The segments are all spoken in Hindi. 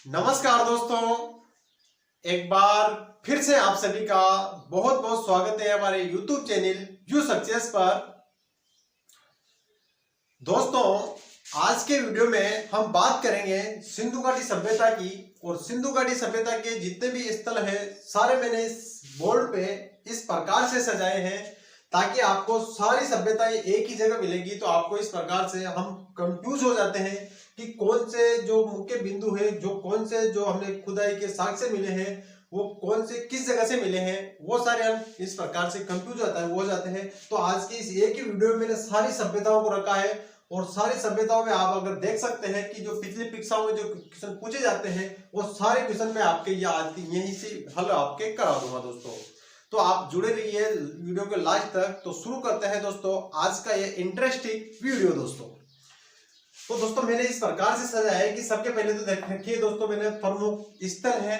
नमस्कार दोस्तों, एक बार फिर से आप सभी का बहुत बहुत स्वागत है हमारे YouTube चैनल व्यू सक्सेस पर। दोस्तों, आज के वीडियो में हम बात करेंगे सिंधु घाटी सभ्यता की। और सिंधु घाटी सभ्यता के जितने भी स्थल है सारे मैंने इस बोर्ड पे इस प्रकार से सजाए हैं ताकि आपको सारी सभ्यताएं एक ही जगह मिलेगी। तो आपको इस प्रकार से हम कंफ्यूज हो जाते हैं कि कौन से जो मुख्य बिंदु है, जो कौन से जो हमने खुदाई के साक्ष्य मिले हैं, वो कौन से किस जगह से मिले हैं, वो सारे हम इस प्रकार से कंफ्यूज हो जाते हैं। तो आज की इस एक ही वीडियो में मैंने सारी सभ्यताओं को रखा है और सारी सभ्यताओं में आप अगर देख सकते हैं कि जो पिछली कक्षाओं में जो क्वेश्चन पूछे जाते हैं वो सारे क्वेश्चन में आपके यहीं से हल आपके करा दूंगा दोस्तों। तो आप जुड़े रहिए वीडियो के लास्ट तक। तो शुरू करते हैं दोस्तों आज का ये इंटरेस्टिंग वीडियो। दोस्तों मैंने इस प्रकार से सजाया है कि सबके पहले तो देखिए दोस्तों, मैंने प्रमुख स्थल है,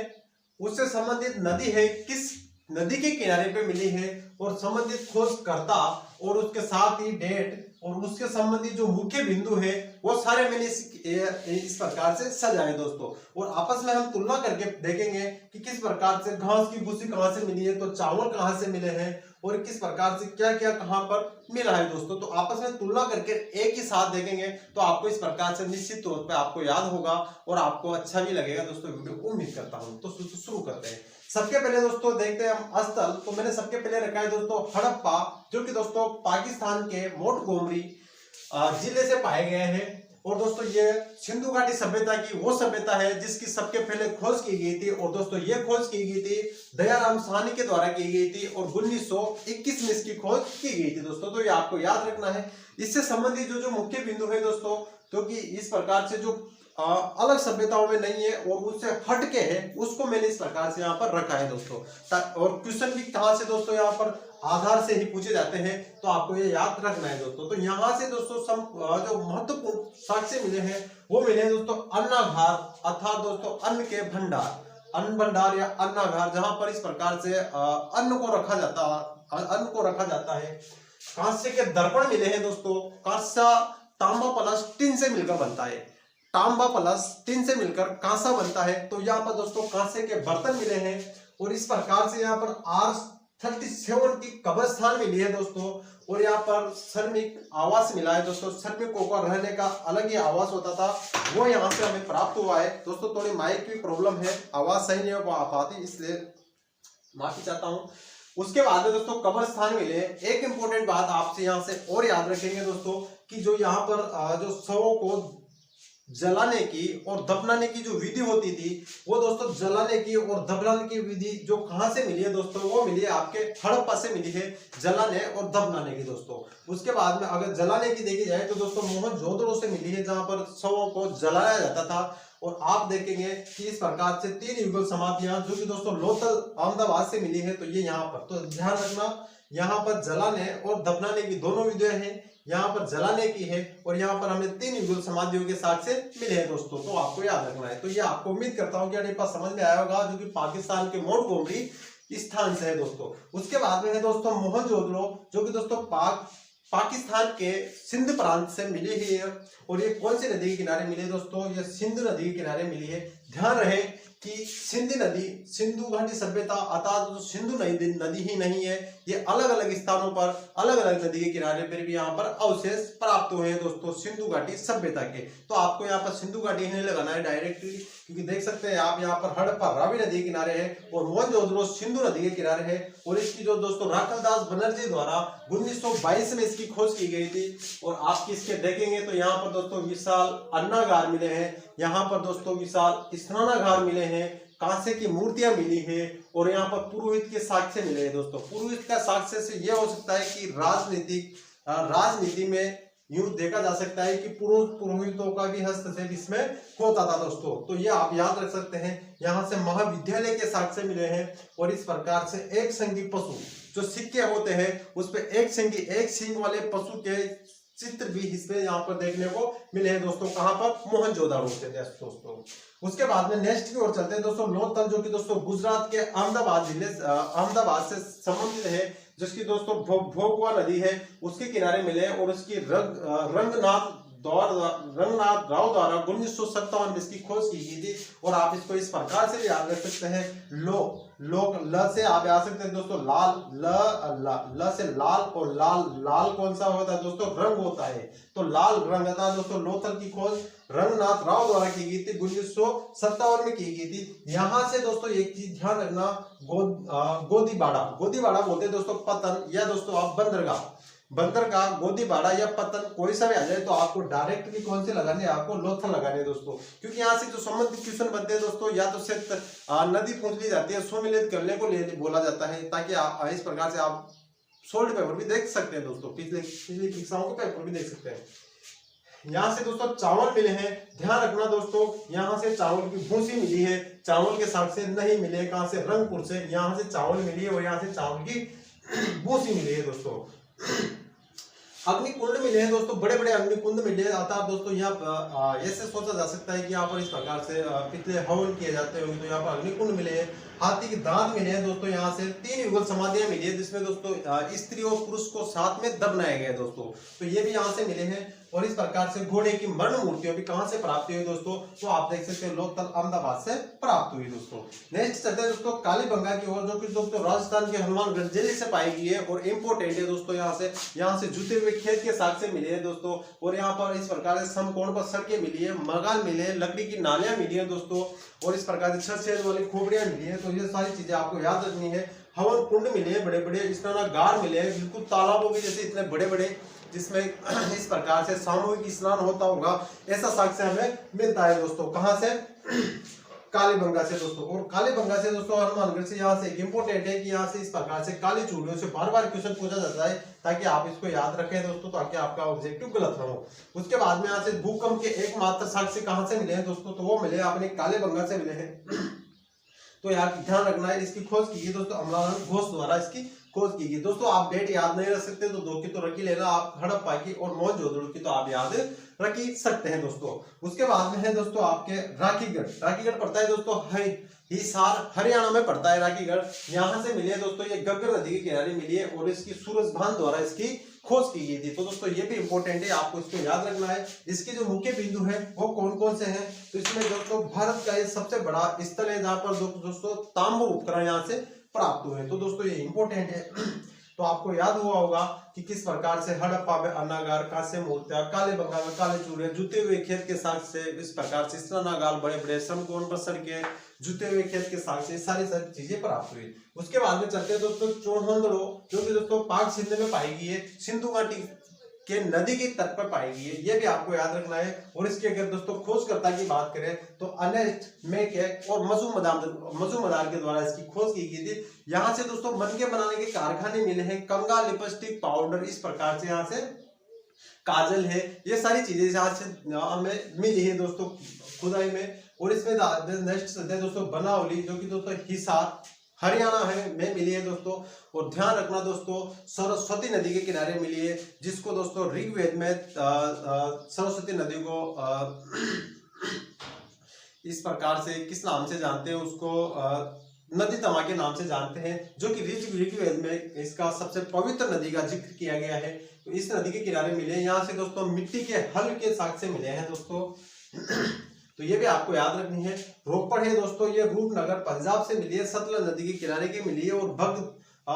उससे संबंधित नदी है, किस नदी के किनारे पे मिली है और संबंधित खोजकर्ता और उसके साथ ही डेट और उसके संबंधित जो मुख्य बिंदु है वो सारे मैंने इस प्रकार से सजाए दोस्तों। और आपस में हम तुलना करके देखेंगे कि किस प्रकार से घास की भूसी कहां से मिली है, तो चावल कहां से मिले हैं और किस प्रकार से क्या क्या कहां पर मिला है दोस्तों। तो आपस में तुलना करके एक ही साथ देखेंगे तो आपको इस प्रकार से निश्चित तौर पर आपको याद होगा और आपको अच्छा भी लगेगा दोस्तों। वीडियो उम्मीद करता हूं। तो शुरू करते हैं। सबके पहले दोस्तों देखते हैं हम स्थल। तो मैंने सबके पहले रखा है दोस्तों हड़प्पा, जो कि दोस्तों पाकिस्तान के मोंटगोमरी जिले से पाए गए हैं। और दोस्तों ये सिंधु घाटी सभ्यता की वो सभ्यता है जिसकी सबके पहले खोज की गई थी। और दोस्तों ये खोज की गई थी दयाराम साहनी के द्वारा की गई थी और 1921 में इसकी खोज की गई थी दोस्तों। तो ये आपको याद रखना है। इससे संबंधित जो मुख्य बिंदु है दोस्तों, क्योंकि इस प्रकार से जो अलग सभ्यताओं में नहीं है और उससे हटके है, उसको मैंने इस प्रकार से यहाँ पर रखा है दोस्तों। और क्वेश्चन भी कहाँ से दोस्तों, यहाँ पर आधार से ही पूछे जाते हैं, तो आपको ये याद रखना है दोस्तों। तो यहाँ से दोस्तों जो महत्वपूर्ण साक्ष्य मिले हैं वो मिले हैं दोस्तों अन्नागार, अर्थात दोस्तों अन्न के भंडार, अन्न भंडार या अन्नागार, जहां पर इस प्रकार से अन्न को रखा जाता है। कांस्य के दर्पण मिले हैं दोस्तों। कांसा तांबा प्लस टिन से मिलकर बनता है, तांबा प्लस टिन से मिलकर कांसा बनता है। तो यहाँ पर दोस्तों कांसे के बर्तन मिले हैं और इस प्रकार से यहाँ पर R37 की कब्रिस्तान मिली है दोस्तों। और यहाँ पर श्रमिक आवास मिला है दोस्तों। श्रमिकों का रहने का अलग ही आवास होता था, वो यहाँ से हमें प्राप्त हुआ है दोस्तों। थोड़ी माइक की प्रॉब्लम है, आवाज सही नहीं हो पाती, इसलिए माफी चाहता हूँ। उसके बाद में दोस्तों कब्रिस्तान मिले। एक इंपॉर्टेंट बात आपसे यहाँ से और याद रखेंगे दोस्तों कि जो यहाँ पर जो शवों को जलाने की और दफनाने की जो विधि होती थी, वो दोस्तों जलाने की और दफनाने की विधि जो कहां से मिली है दोस्तों, वो मिली है आपके हड़प्पा से मिली है, जलाने और दफनाने की दोस्तों। उसके बाद में अगर जलाने की देखी जाए तो दोस्तों मोहनजोदड़ो से मिली है, जहां पर शवों को जलाया जाता था। और आप देखेंगे कि इस प्रकार से 3 युगल समाधियां जो कि दोस्तों लोथल अहमदाबाद से मिली है। तो ये यहाँ पर तो ध्यान रखना, यहाँ पर जलाने और दफनाने की दोनों विधियां हैं। यहाँ पर जलाने की है और यहाँ पर हमें 3 युगल समाधियों के साक्ष्य मिले हैं दोस्तों। तो आपको याद रखना है। तो ये आपको उम्मीद करता हूँ कि आपके पास समझ में आया होगा, जो कि पाकिस्तान के मोंटगोमरी स्थान से है दोस्तों। उसके बाद में है दोस्तों मोहनजोदड़ो, जो कि दोस्तों पाकिस्तान के सिंध प्रांत से मिली है। और ये कौन सी नदी के किनारे मिली है दोस्तों, ये सिंधु नदी के किनारे मिली है। ध्यान रहे कि सिंधु नदी सिंधु घाटी सभ्यता अर्थात तो सिंधु नदी ही नहीं है, ये अलग अलग स्थानों पर अलग अलग नदी के किनारे पर भी यहाँ पर अवशेष प्राप्त हुए हैं दोस्तों सिंधु घाटी सभ्यता के। तो आपको यहाँ पर सिंधु घाटी नहीं लगाना है डायरेक्टली, क्योंकि देख सकते हैं आप यहाँ पर हड़प्पा रावी नदी के किनारे है और मोहनजोदड़ो सिंधु नदी के किनारे है। और इसकी जो दोस्तों राखलदास बनर्जी द्वारा 1922 में इसकी खोज की गई थी। और आप इसके देखेंगे तो यहाँ पर दोस्तों विशाल अन्नागार मिले हैं, यहाँ पर दोस्तों विशाल स्नानागार मिले हैं, कांसे की मूर्तियां मिली है और यहाँ पर पुरोहित के साक्ष्य मिले हैं दोस्तों। पुरोहित का साक्ष्य से यह हो सकता है कि राजनीति में यूं देखा जा सकता है कि पुरोहितों का भी हस्तक्षेप इसमें होता था दोस्तों। तो ये आप याद रख सकते हैं। यहाँ से महाविद्यालय के साक्ष्य मिले हैं और इस प्रकार से एक संगी पशु जो सिक्के होते हैं उस पर एक सींग वाले पशु के चित्र भी इसमें यहाँ पर देखने को मिले हैं दोस्तों। कहाँ पर, मोहनजोदड़ो से दोस्तों। उसके बाद में नेक्स्ट की ओर चलते हैं दोस्तों लोथल, जो कि दोस्तों गुजरात के अहमदाबाद से संबंधित है, जिसकी दोस्तों भोगवा नदी है उसके किनारे मिले और उसकी रंगनाथ रंगनाथ राव द्वारा 1957 में इसकी खोज की गई थी। और आप इसको इस प्रकार से भी याद रख सकते हैं, लोक ल से आप याद सकते हैं दोस्तों लाल, ल से लाल, और लाल कौन सा होता है दोस्तों, रंग होता है, तो लाल रंग था दोस्तों। लोथल की खोज रंगनाथ राव द्वारा की गई थी, 1957 में की गई थी। यहां से दोस्तों एक चीज ध्यान रखना, गोदीबाड़ा बोलते हैं दोस्तों पतन, या दोस्तों आप बंदरगाह, गोदीबाड़ा या पतन, कोई सा भी आ जाए तो आपको डायरेक्टली कौन से लगाने, आपको लोथल लगाने दोस्तों, क्योंकि यहाँ से जो संबंधित क्वेश्चन बनते हैं दोस्तों, या तो सिर्फ नदी पूछ ली जाती है, सुमिलित करने को बोला जाता है, ताकि इस प्रकार से आप सोल्ड पेपर भी देख सकते हैं दोस्तों, पिछली परीक्षाओं के पेपर भी देख सकते हैं। यहाँ से दोस्तों चावल मिले हैं, ध्यान रखना दोस्तों, यहाँ से चावल की भूसी मिली है, चावल के साथ से नहीं मिले, कहां से, रंगपुर से, यहाँ से चावल मिली है और यहाँ से चावल की भूसी मिली है दोस्तों। अग्निकुंड मिले हैं दोस्तों, बड़े बड़े अग्निकुंड मिले आता दोस्तों। यहाँ ऐसे सोचा जा सकता है कि यहाँ पर इस प्रकार से पिछले हवन किए जाते होंगे, तो यहाँ पर अग्निकुंड मिले हैं। हाथी के दांत मिले हैं दोस्तों, यहाँ से 3 युगल समाधियां मिली है, जिसमें दोस्तों स्त्री और पुरुष को साथ में दफनाया गया है दोस्तों, तो ये भी यहाँ से मिले हैं। और इस प्रकार से घोड़े की मरण मूर्तियां भी कहां से प्राप्त हुई दोस्तों, तो आप देख सकते हैं लोकतल अहमदाबाद से प्राप्त हुई दोस्तों। नेक्स्ट चलते हैं दोस्तों कालीबंगा की ओर, जो कि दोस्तों राजस्थान के हनुमानगढ़ जिले से पाई गई है और इम्पोर्टेंट है दोस्तों। यहाँ से जुते हुए खेत के साक्ष्य मिले हैं दोस्तों, और यहाँ पर इस प्रकार से समकोण पर सड़कें मिली है, मकान मिले हैं, लकड़ी की नालियां मिली है दोस्तों, और इस प्रकार से 6 छेद वाली खोपड़ियां मिली है। तो ये सारी चीजें आपको याद रखनी है। हवन कुंड मिले हैं बड़े बड़े, स्नानागार मिले हैं, बिल्कुल तालाबों के जैसे इतने बड़े बड़े, जिसमें इस प्रकार से सामूहिक स्नान होता होगा, ऐसा साक्ष्य हमें मिलता है दोस्तों। कहां से, कालीबंगा से दोस्तों। और कालीबंगा से दोस्तों हनुमानगढ़ से, यहाँ से एक इंपोर्टेंट है कि यहाँ से इस प्रकार से काली चूड़ियों से बार बार क्वेश्चन पूछा जाता है, ताकि आप इसको याद रखें दोस्तों, ताकि आपका ऑब्जेक्टिव गलत ना हो। उसके बाद में यहाँ से भूकंप के एकमात्र साक्ष्य कहां से मिले हैं दोस्तों, तो वो मिले अपने कालीबंगा से मिले हैं। तो यहाँ ध्यान रखना है, इसकी खोज की गई दोस्तों अमलानंद घोष द्वारा इसकी खोज की गई दोस्तों। आप डेट याद नहीं रख सकते तो 2 की तो रख ही लेना, आप हड़प्पा की और मोहनजोदड़ो की तो आप याद रख ही सकते हैं दोस्तों। उसके बाद में है दोस्तों आपके राखीगढ़ पड़ता है दोस्तों हिसार हरियाणा में पड़ता है राखीगढ़। यहाँ से मिली है दोस्तों, ये गग्गर नदी के किनारे मिली है और इसकी सूरजभान द्वारा इसकी खोज की गई थी। तो दोस्तों ये भी इंपॉर्टेंट है, आपको इसको याद रखना है। इसके जो मुख्य बिंदु है वो कौन कौन से हैं, तो इसमें दोस्तों भारत का ये सबसे बड़ा स्थल है, जहां पर दोस्तों तांबू उपकरण यहाँ से प्राप्त हुए। तो दोस्तों ये इंपॉर्टेंट है। तो आपको याद हुआ होगा कि किस प्रकार से हड़प्पा में अन्नागार, कांस्य मूर्तियां, कालीबंगा में काले चूड़े, जुते हुए खेत के साथ से इस प्रकार से स्नानागार, बड़े बड़े समकोण पर सड़कें, जुते हुए खेत के साथ से सारी चीजें प्राप्त हुई। उसके बाद में चलते हैं दोस्तों चौहंदड़ो, जो कि दोस्तों पाक सिंध में पाई गई है, सिंधु घाटी के नदी के तट पर पाई गई है, ये भी आपको याद रखना है। और इसकी अगर दोस्तों खोजकर्ता की बात करें तो अर्नेस्ट मेकके और मजूमदार के द्वारा इसकी खोज की गई थी। यहाँ से दोस्तों मनके बनाने के कारखाने मिले हैं, कंगा, लिपस्टिक, पाउडर, इस प्रकार से यहाँ से काजल है, ये सारी चीजें यहाँ से हमें मिली है दोस्तों खुदाई में। और इसमें नेक्स्ट दोस्तों बनावली, जो कि दोस्तों हिसार हरियाणा है में मिली है दोस्तों। और ध्यान रखना दोस्तों सरस्वती नदी के किनारे मिली है, जिसको दोस्तों ऋग्वेद में सरस्वती नदी को इस प्रकार से किस नाम से जानते हैं, उसको नदी तमा के नाम से जानते हैं, जो कि ऋग्वेद में इसका सबसे पवित्र नदी का जिक्र किया गया है। तो इस नदी के किनारे मिले, यहाँ से दोस्तों मिट्टी के हल के साक्ष्य मिले हैं दोस्तों। तो ये भी आपको याद रखनी है। रोपड़ है दोस्तों, ये रूपनगर पंजाब से मिली है, सतलज नदी के किनारे की मिली है और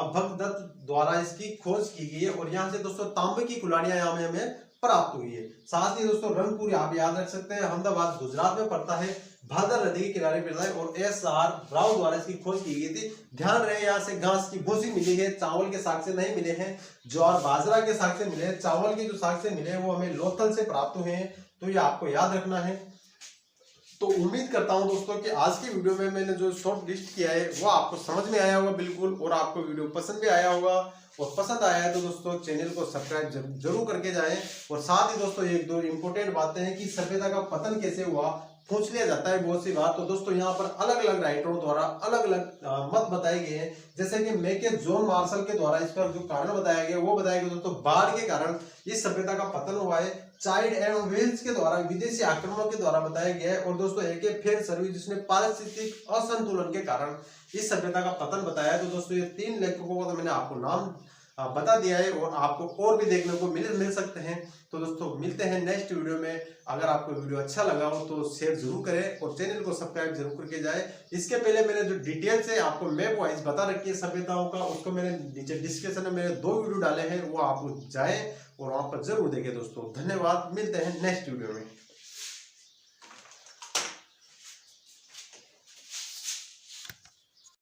भगदत्त द्वारा इसकी खोज की गई है। और यहाँ से दोस्तों तांबे की कुल्हाड़ियां यहाँ में हमें प्राप्त हुई है। साथ ही दोस्तों रंगपुर आप याद रख सकते हैं, अहमदाबाद गुजरात में पड़ता है, भादर नदी के किनारे पड़ता है और SR राव द्वारा इसकी खोज की गई थी। ध्यान रहे यहाँ से घास की भूसी मिली है, चावल के साक्ष्य नहीं मिले हैं, ज्वार बाजरा के साक्ष्य मिले हैं, चावल के जो साक्ष्य मिले हैं वो हमें लोथल से प्राप्त हुए हैं। तो ये आपको याद रखना है। तो उम्मीद करता हूं दोस्तों कि आज की वीडियो में मैंने जो शॉर्ट लिस्ट किया है वो आपको समझ में आया होगा बिल्कुल, और आपको वीडियो पसंद भी आया होगा। और पसंद आया है तो दोस्तों चैनल को सब्सक्राइब जरूर करके जाएं। और साथ ही दोस्तों एक दो इम्पोर्टेंट बातें हैं कि सभ्यता का पतन कैसे हुआ, पूछ लिया जाता है बहुत सी बात। तो दोस्तों यहाँ पर अलग अलग राइटरों द्वारा अलग अलग मत बताए गए हैं, जैसे कि मेके जॉन मार्शल के द्वारा इसका जो कारण बताया गया वो बताया गया दोस्तों बाढ़ के कारण इस सभ्यता का पतन हुआ है। चाइल्ड एंड वेल्स के द्वारा विदेशी आक्रमणों के द्वारा बताया गया है। और दोस्तों एक फेयर सर्विस, जिसने पारिस्थितिक असंतुलन के कारण इस सभ्यता का पतन बताया है। तो दोस्तों ये 3 लेखकों का तो मैंने आपको नाम बता दिया है और आपको और भी देखने को मिल सकते हैं। तो दोस्तों मिलते हैं नेक्स्ट वीडियो में। अगर आपको वीडियो अच्छा लगा हो तो शेयर जरूर करें और चैनल को सब्सक्राइब जरूर करके जाए। इसके पहले मैंने जो डिटेल से आपको मैप वाइज बता रखी है सभ्यताओं का, उसको मैंने नीचे डिस्क्रिप्शन में मेरे 2 वीडियो डाले हैं, वो आप जाएं और वहां पर जरूर देखें। दोस्तों धन्यवाद, मिलते हैं नेक्स्ट वीडियो में।